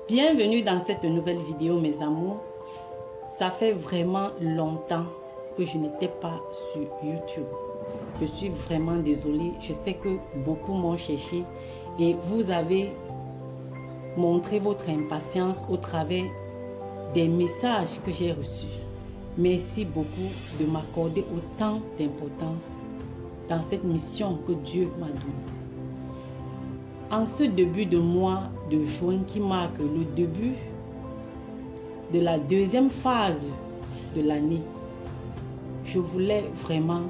Bienvenue dans cette nouvelle vidéo mes amours. Ça fait vraiment longtemps que je n'étais pas sur YouTube. Je suis vraiment désolée. Je sais que beaucoup m'ont cherché et vous avez montré votre impatience au travers des messages que j'ai reçus. Merci beaucoup de m'accorder autant d'importance dans cette mission que Dieu m'a donnée. En ce début de mois de juin qui marque le début de la deuxième phase de l'année, je voulais vraiment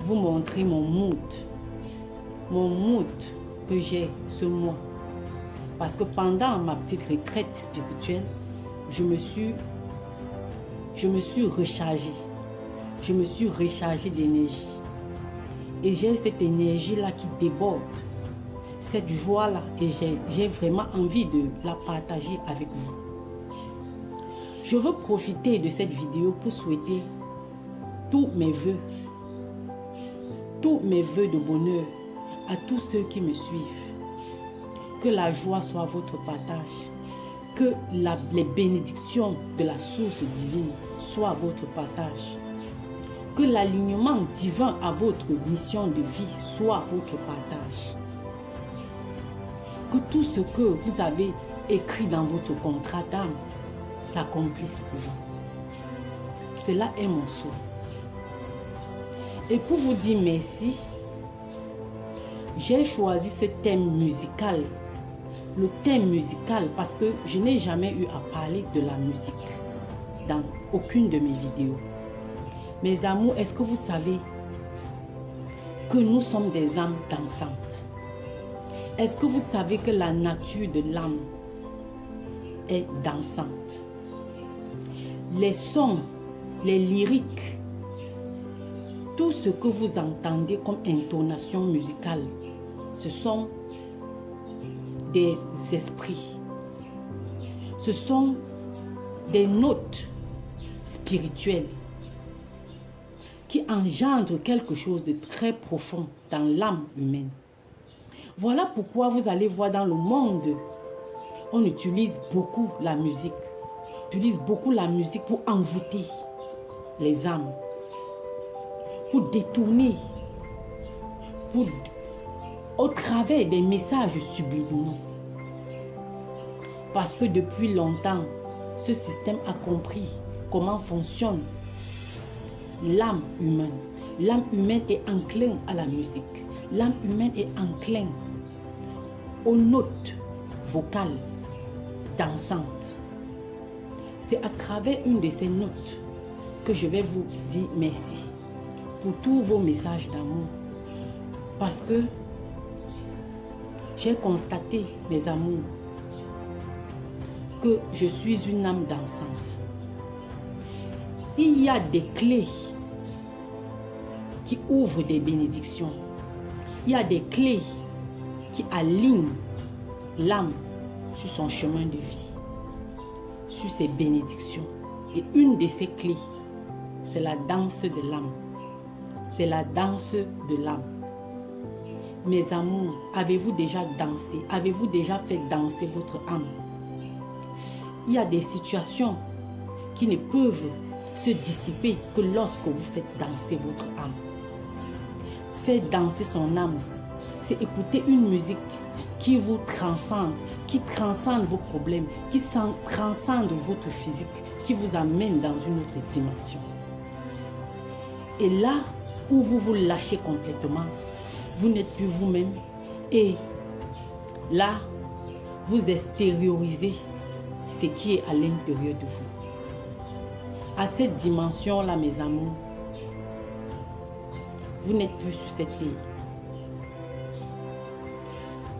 vous montrer mon mood que j'ai ce mois. Parce que pendant ma petite retraite spirituelle, je me suis rechargée. Je me suis rechargée d'énergie. Et j'ai cette énergie-là qui déborde. Cette joie-là, et j'ai vraiment envie de la partager avec vous. Je veux profiter de cette vidéo pour souhaiter tous mes vœux de bonheur à tous ceux qui me suivent. Que la joie soit votre partage. Que les bénédictions de la source divine soient votre partage. Que l'alignement divin à votre mission de vie soit votre partage. Que tout ce que vous avez écrit dans votre contrat d'âme s'accomplisse pour vous. Cela est mon souhait. Et pour vous dire merci, j'ai choisi ce thème musical. Le thème musical parce que je n'ai jamais eu à parler de la musique dans aucune de mes vidéos. Mes amours, est-ce que vous savez que nous sommes des âmes dansantes? Est-ce que vous savez que la nature de l'âme est dansante? Les sons, les lyriques, tout ce que vous entendez comme intonation musicale, ce sont des esprits. Ce sont des notes spirituelles qui engendrent quelque chose de très profond dans l'âme humaine. Voilà pourquoi vous allez voir dans le monde, on utilise beaucoup la musique. On utilise beaucoup la musique pour envoûter les âmes, pour détourner, au travers des messages subliminaux. Parce que depuis longtemps, ce système a compris comment fonctionne l'âme humaine. L'âme humaine est enclin à la musique. L'âme humaine est enclin aux notes vocales dansantes. C'est à travers une de ces notes que je vais vous dire merci pour tous vos messages d'amour. Parce que j'ai constaté, mes amours, que je suis une âme dansante. Il y a des clés qui ouvrent des bénédictions. Il y a des clés qui alignent l'âme sur son chemin de vie, sur ses bénédictions. Et une de ces clés, c'est la danse de l'âme. C'est la danse de l'âme. Mes amours, avez-vous déjà dansé? Avez-vous déjà fait danser votre âme? Il y a des situations qui ne peuvent se dissiper que lorsque vous faites danser votre âme. Faire danser son âme, c'est écouter une musique qui vous transcende, qui transcende vos problèmes, qui transcende votre physique, qui vous amène dans une autre dimension. Et là où vous vous lâchez complètement, vous n'êtes plus vous-même. Et là, vous extériorisez ce qui est à l'intérieur de vous. À cette dimension-là, mes amours, vous n'êtes plus sur cette terre.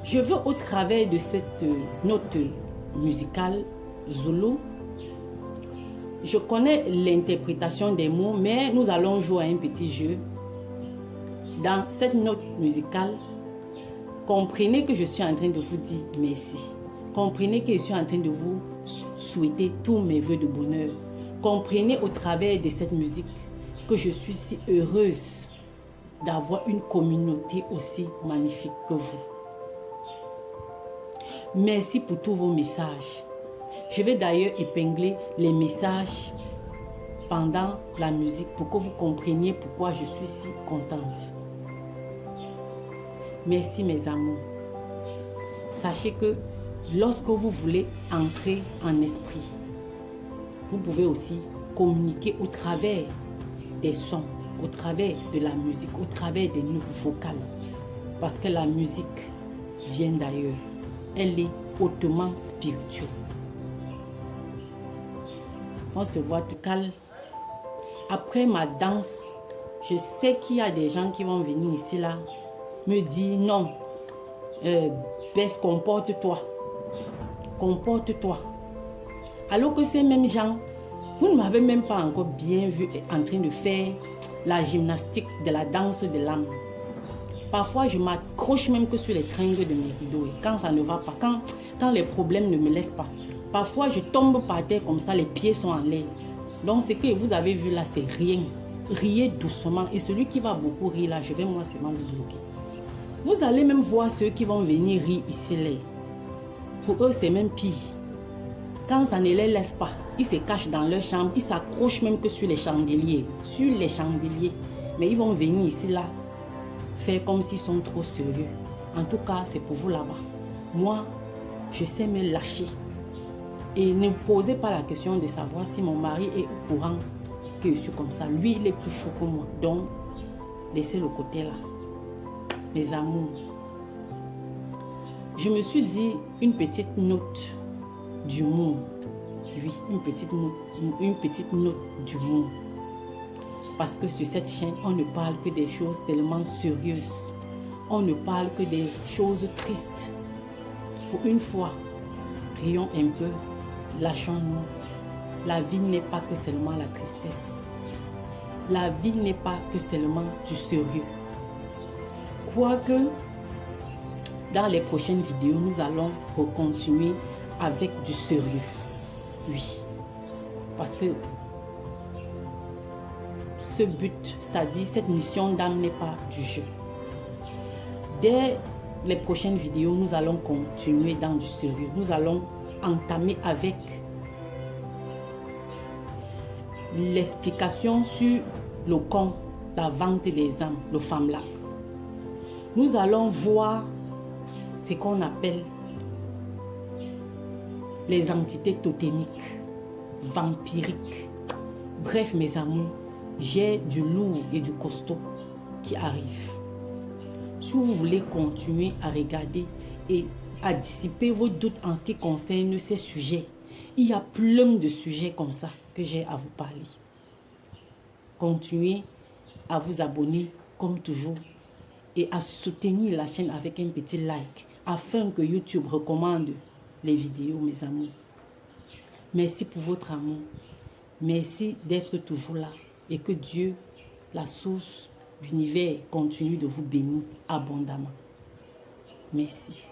Je veux, au travers de cette note musicale Zulu, je connais l'interprétation des mots, mais nous allons jouer à un petit jeu. Dans cette note musicale, comprenez que je suis en train de vous dire merci. Comprenez que je suis en train de vous souhaiter tous mes vœux de bonheur. Comprenez au travers de cette musique que je suis si heureuse d'avoir une communauté aussi magnifique que vous. Merci pour tous vos messages. Je vais d'ailleurs épingler les messages pendant la musique pour que vous compreniez pourquoi je suis si contente. Merci mes amours. Sachez que lorsque vous voulez entrer en esprit, vous pouvez aussi communiquer au travers des sons, au travers de la musique, au travers des notes vocales. Parce que la musique vient d'ailleurs. Elle est hautement spirituelle. On se voit tout calme. Après ma danse, je sais qu'il y a des gens qui vont venir ici là me dire non, Bess, comporte-toi. Comporte-toi. Alors que ces mêmes gens, vous ne m'avez même pas encore bien vu en train de faire la gymnastique de la danse de l'âme. Parfois, je m'accroche même que sur les tringles de mes rideaux. Et quand ça ne va pas, quand les problèmes ne me laissent pas, parfois je tombe par terre comme ça, les pieds sont en l'air. Donc ce que vous avez vu là, c'est rien. Riez doucement. Et celui qui va beaucoup rire là, je vais moi seulement le bloquer. Vous allez même voir ceux qui vont venir rire ici là. Pour eux, c'est même pire. Quand ça ne les laisse pas, ils se cachent dans leur chambre, ils s'accrochent même que sur les chandeliers. Sur les chandeliers. Mais ils vont venir ici là, faire comme s'ils sont trop sérieux. En tout cas, c'est pour vous là-bas. Moi, je sais me lâcher. Et ne posez pas la question de savoir si mon mari est au courant que je suis comme ça. Lui, il est plus fou que moi. Donc, laissez le côté là. Mes amours. Je me suis dit une petite note d'humour. Oui, une petite note d'humour. Parce que sur cette chaîne, on ne parle que des choses tellement sérieuses. On ne parle que des choses tristes. Pour une fois, rions un peu, lâchons-nous. La vie n'est pas que seulement la tristesse. La vie n'est pas que seulement du sérieux. Quoique, dans les prochaines vidéos, nous allons continuer avec du sérieux. Oui. Parce que ce but, c'est-à-dire cette mission d'âme n'est pas du jeu. Dès les prochaines vidéos, nous allons continuer dans du sérieux. Nous allons entamer avec l'explication sur le con, la vente des âmes, le FAMLA. Nous allons voir ce qu'on appelle les entités totémiques, vampiriques. Bref, mes amours, j'ai du lourd et du costaud qui arrive. Si vous voulez continuer à regarder et à dissiper vos doutes en ce qui concerne ces sujets, il y a plein de sujets comme ça que j'ai à vous parler. Continuez à vous abonner comme toujours et à soutenir la chaîne avec un petit like afin que YouTube recommande les vidéos, mes amours. Merci pour votre amour. Merci d'être toujours là et que Dieu, la source, l'univers, continue de vous bénir abondamment. Merci.